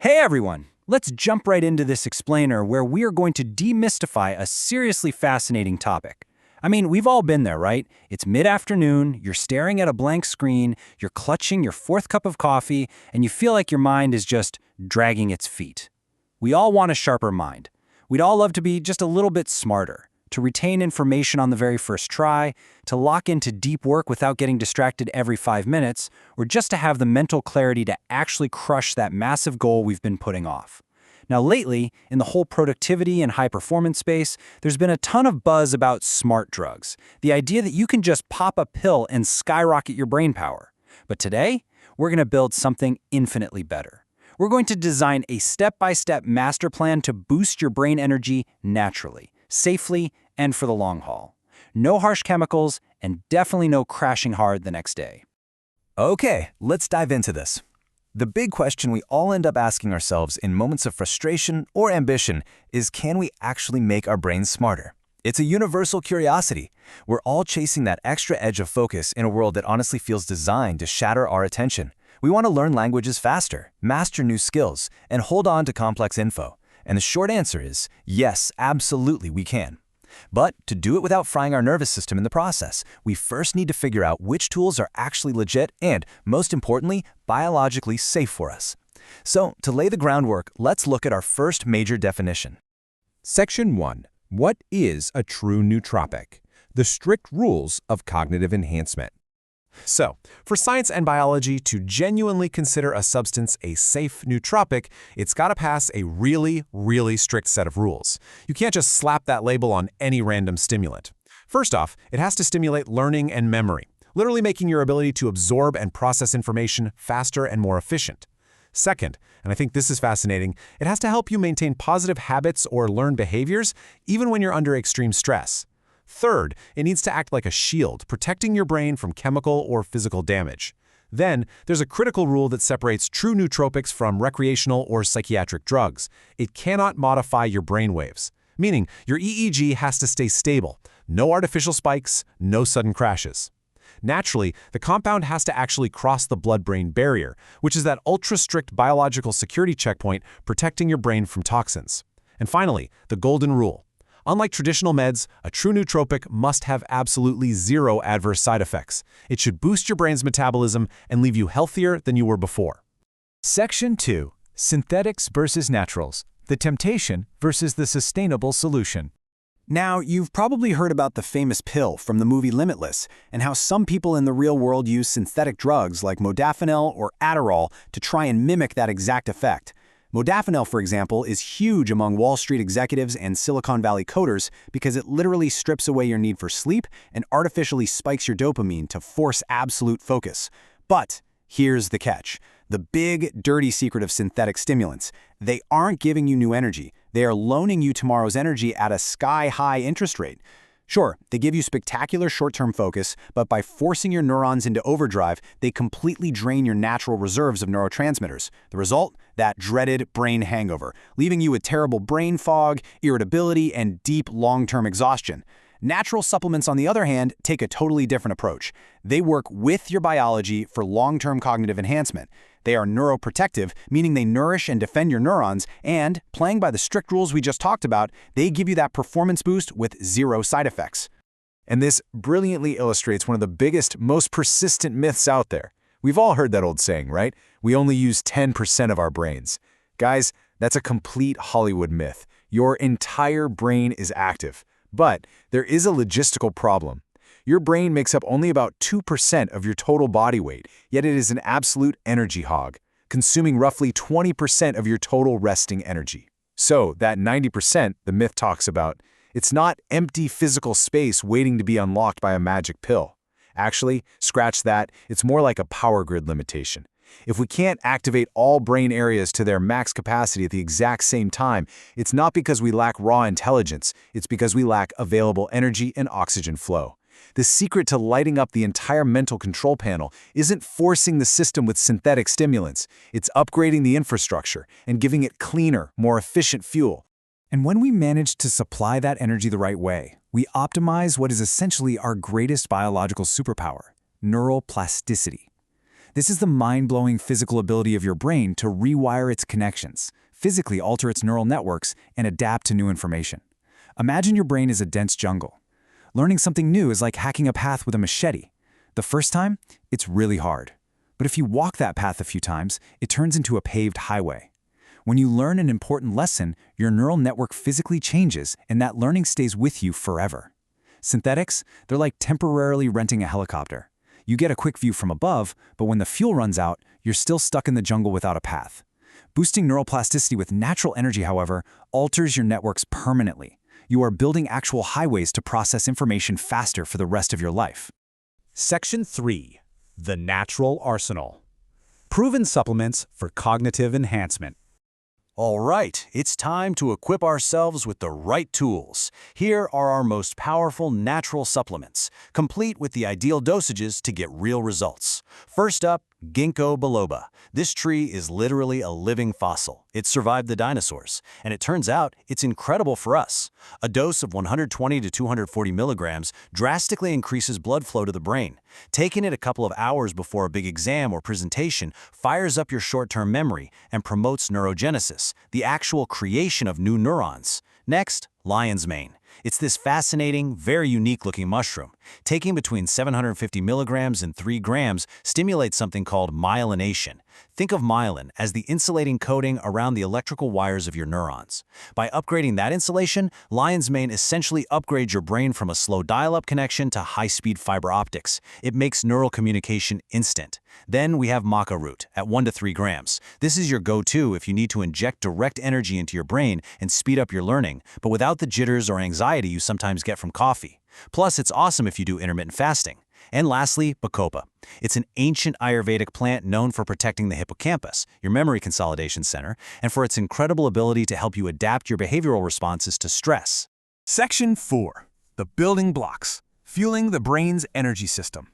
Hey everyone! Let's jump right into this explainer where we are going to demystify a seriously fascinating topic. I mean, we've all been there, right? It's mid-afternoon, you're staring at a blank screen, you're clutching your fourth cup of coffee, and you feel like your mind is just dragging its feet. We all want a sharper mind. We'd all love to be just a little bit smarter, to retain information on the very first try, to lock into deep work without getting distracted every 5 minutes, or just to have the mental clarity to actually crush that massive goal we've been putting off. Now lately, in the whole productivity and high-performance space, there's been a ton of buzz about smart drugs, the idea that you can just pop a pill and skyrocket your brain power. But today, we're going to build something infinitely better. We're going to design a step-by-step master plan to boost your brain energy naturally, safely, and for the long haul. No harsh chemicals, and definitely no crashing hard the next day. Okay, let's dive into this. The big question we all end up asking ourselves in moments of frustration or ambition is, can we actually make our brains smarter? It's a universal curiosity. We're all chasing that extra edge of focus in a world that honestly feels designed to shatter our attention. We want to learn languages faster, master new skills, and hold on to complex info. And the short answer is, yes, absolutely we can. But to do it without frying our nervous system in the process, we first need to figure out which tools are actually legit and, most importantly, biologically safe for us. So, to lay the groundwork, let's look at our first major definition. Section 1. What is a true nootropic? The strict rules of cognitive enhancement. So, for science and biology to genuinely consider a substance a safe nootropic, it's got to pass a really, really strict set of rules. You can't just slap that label on any random stimulant. First off, it has to stimulate learning and memory, literally making your ability to absorb and process information faster and more efficient. Second, and I think this is fascinating, it has to help you maintain positive habits or learned behaviors even when you're under extreme stress. Third, it needs to act like a shield, protecting your brain from chemical or physical damage. Then, there's a critical rule that separates true nootropics from recreational or psychiatric drugs. It cannot modify your brainwaves, meaning your EEG has to stay stable. No artificial spikes, no sudden crashes. Naturally, the compound has to actually cross the blood-brain barrier, which is that ultra-strict biological security checkpoint protecting your brain from toxins. And finally, the golden rule. Unlike traditional meds, a true nootropic must have absolutely zero adverse side effects. It should boost your brain's metabolism and leave you healthier than you were before. Section 2. Synthetics versus naturals. The temptation versus the sustainable solution. Now, you've probably heard about the famous pill from the movie Limitless and how some people in the real world use synthetic drugs like modafinil or Adderall to try and mimic that exact effect. Modafinil, for example, is huge among Wall Street executives and Silicon Valley coders because it literally strips away your need for sleep and artificially spikes your dopamine to force absolute focus. But here's the catch. The big, dirty secret of synthetic stimulants. They aren't giving you new energy. They are loaning you tomorrow's energy at a sky-high interest rate. Sure, they give you spectacular short-term focus, but by forcing your neurons into overdrive, they completely drain your natural reserves of neurotransmitters. The result? That dreaded brain hangover, leaving you with terrible brain fog, irritability, and deep long-term exhaustion. Natural supplements, on the other hand, take a totally different approach. They work with your biology for long-term cognitive enhancement. They are neuroprotective, meaning they nourish and defend your neurons, and, playing by the strict rules we just talked about, they give you that performance boost with zero side effects. And this brilliantly illustrates one of the biggest, most persistent myths out there. We've all heard that old saying, right? We only use 10% of our brains. Guys, that's a complete Hollywood myth. Your entire brain is active. But there is a logistical problem. Your brain makes up only about 2% of your total body weight, yet it is an absolute energy hog, consuming roughly 20% of your total resting energy. So that 90% the myth talks about, it's not empty physical space waiting to be unlocked by a magic pill. Actually, scratch that, it's more like a power grid limitation. If we can't activate all brain areas to their max capacity at the exact same time, it's not because we lack raw intelligence, it's because we lack available energy and oxygen flow. The secret to lighting up the entire mental control panel isn't forcing the system with synthetic stimulants, it's upgrading the infrastructure and giving it cleaner, more efficient fuel. And when we manage to supply that energy the right way, we optimize what is essentially our greatest biological superpower, neural plasticity. This is the mind-blowing physical ability of your brain to rewire its connections, physically alter its neural networks, and adapt to new information. Imagine your brain is a dense jungle. Learning something new is like hacking a path with a machete. The first time, it's really hard. But if you walk that path a few times, it turns into a paved highway. When you learn an important lesson, your neural network physically changes, and that learning stays with you forever. Synthetics, they're like temporarily renting a helicopter. You get a quick view from above, but when the fuel runs out, you're still stuck in the jungle without a path. Boosting neuroplasticity with natural energy, however, alters your networks permanently. You are building actual highways to process information faster for the rest of your life. Section 3. The Natural Arsenal. Proven supplements for cognitive enhancement. All right, it's time to equip ourselves with the right tools. Here are our most powerful natural supplements, complete with the ideal dosages to get real results. First up, Ginkgo biloba. This tree is literally a living fossil. It survived the dinosaurs, and it turns out it's incredible for us. A dose of 120 to 240 milligrams drastically increases blood flow to the brain. Taking it a couple of hours before a big exam or presentation fires up your short-term memory and promotes neurogenesis, the actual creation of new neurons. Next, lion's mane. It's this fascinating, very unique-looking mushroom. Taking between 750 milligrams and 3 grams stimulates something called myelination. Think of myelin as the insulating coating around the electrical wires of your neurons. By upgrading that insulation, lion's mane essentially upgrades your brain from a slow dial-up connection to high-speed fiber optics. It makes neural communication instant. Then we have maca root at 1 to 3 grams. This is your go-to if you need to inject direct energy into your brain and speed up your learning, but without the jitters or anxiety you sometimes get from coffee. Plus, it's awesome if you do intermittent fasting. And lastly, bacopa. It's an ancient Ayurvedic plant known for protecting the hippocampus, your memory consolidation center, and for its incredible ability to help you adapt your behavioral responses to stress. Section 4. The building blocks, fueling the brain's energy system.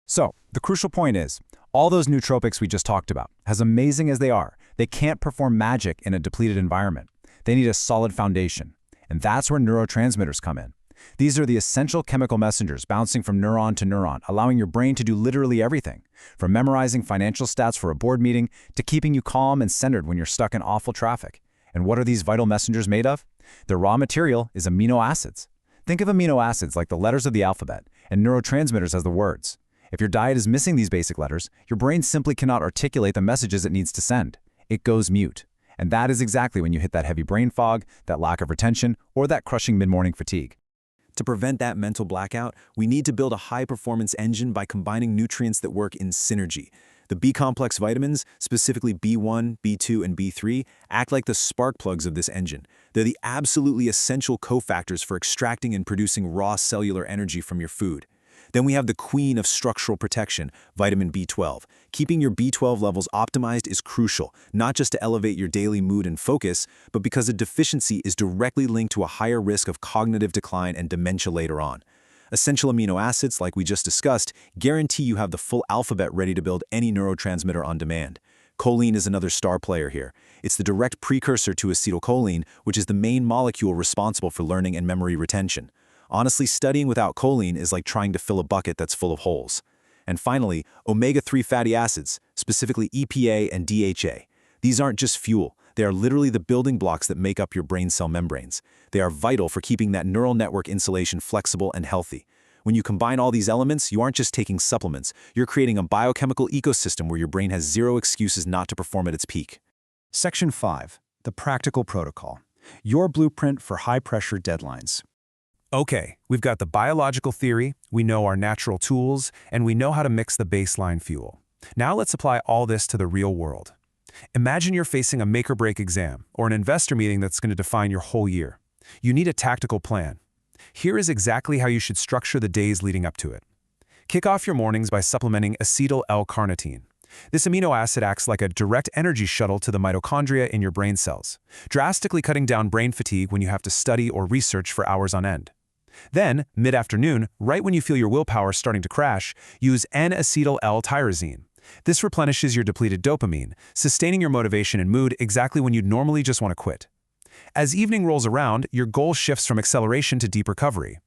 So, the crucial point is, all those nootropics we just talked about, as amazing as they are, they can't perform magic in a depleted environment. They need a solid foundation. And that's where neurotransmitters come in. These are the essential chemical messengers bouncing from neuron to neuron, allowing your brain to do literally everything, from memorizing financial stats for a board meeting to keeping you calm and centered when you're stuck in awful traffic. And what are these vital messengers made of? Their raw material is amino acids. Think of amino acids like the letters of the alphabet, and neurotransmitters as the words. If your diet is missing these basic letters, your brain simply cannot articulate the messages it needs to send. It goes mute. And that is exactly when you hit that heavy brain fog, that lack of retention, or that crushing mid-morning fatigue. To prevent that mental blackout, we need to build a high-performance engine by combining nutrients that work in synergy. The B-complex vitamins, specifically B1, B2, and B3, act like the spark plugs of this engine. They're the absolutely essential cofactors for extracting and producing raw cellular energy from your food. Then we have the queen of structural protection, vitamin B12. Keeping your B12 levels optimized is crucial, not just to elevate your daily mood and focus, but because a deficiency is directly linked to a higher risk of cognitive decline and dementia later on. Essential amino acids, like we just discussed, guarantee you have the full alphabet ready to build any neurotransmitter on demand. Choline is another star player here. It's the direct precursor to acetylcholine, which is the main molecule responsible for learning and memory retention. Honestly, studying without choline is like trying to fill a bucket that's full of holes. And finally, omega-3 fatty acids, specifically EPA and DHA. These aren't just fuel. They are literally the building blocks that make up your brain cell membranes. They are vital for keeping that neural network insulation flexible and healthy. When you combine all these elements, you aren't just taking supplements. You're creating a biochemical ecosystem where your brain has zero excuses not to perform at its peak. Section 5. The practical protocol. Your blueprint for high-pressure deadlines. Okay, we've got the biological theory, we know our natural tools, and we know how to mix the baseline fuel. Now let's apply all this to the real world. Imagine you're facing a make-or-break exam or an investor meeting that's going to define your whole year. You need a tactical plan. Here is exactly how you should structure the days leading up to it. Kick off your mornings by supplementing acetyl L-carnitine. This amino acid acts like a direct energy shuttle to the mitochondria in your brain cells, drastically cutting down brain fatigue when you have to study or research for hours on end. Then, mid-afternoon, right when you feel your willpower starting to crash, use N-acetyl L-tyrosine. This replenishes your depleted dopamine, sustaining your motivation and mood exactly when you'd normally just want to quit. As evening rolls around, your goal shifts from acceleration to deep recovery.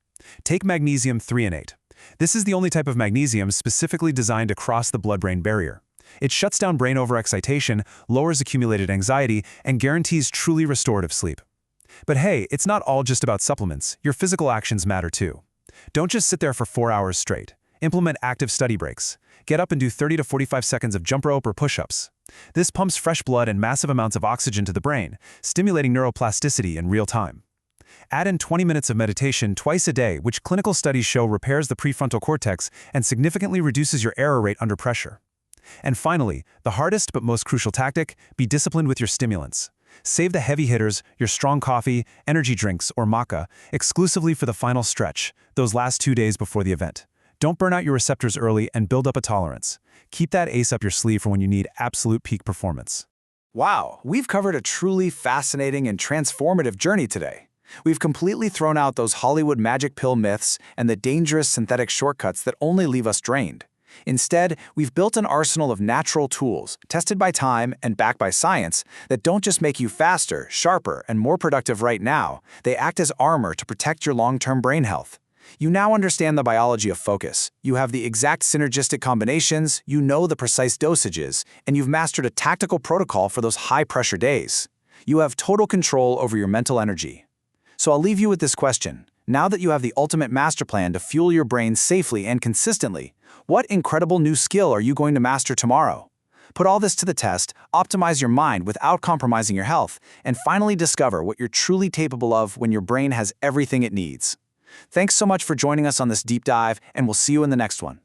Take magnesium threonate. This is the only type of magnesium specifically designed to cross the blood-brain barrier. It shuts down brain overexcitation, lowers accumulated anxiety, and guarantees truly restorative sleep. But hey, it's not all just about supplements. Your physical actions matter too. Don't just sit there for 4 hours straight. Implement active study breaks. Get up and do 30 to 45 seconds of jump rope or push-ups. This pumps fresh blood and massive amounts of oxygen to the brain, stimulating neuroplasticity in real time. Add in 20 minutes of meditation twice a day, which clinical studies show repairs the prefrontal cortex and significantly reduces your error rate under pressure. And finally, the hardest but most crucial tactic, be disciplined with your stimulants. Save the heavy hitters, your strong coffee, energy drinks, or maca, exclusively for the final stretch, those last 2 days before the event. Don't burn out your receptors early and build up a tolerance. Keep that ace up your sleeve for when you need absolute peak performance. Wow, we've covered a truly fascinating and transformative journey today. We've completely thrown out those Hollywood magic pill myths and the dangerous synthetic shortcuts that only leave us drained. Instead, we've built an arsenal of natural tools, tested by time and backed by science, that don't just make you faster, sharper, and more productive right now, they act as armor to protect your long-term brain health. You now understand the biology of focus, you have the exact synergistic combinations, you know the precise dosages, and you've mastered a tactical protocol for those high-pressure days. You have total control over your mental energy. So I'll leave you with this question. Now that you have the ultimate master plan to fuel your brain safely and consistently, what incredible new skill are you going to master tomorrow? Put all this to the test, optimize your mind without compromising your health, and finally discover what you're truly capable of when your brain has everything it needs. Thanks so much for joining us on this deep dive, and we'll see you in the next one.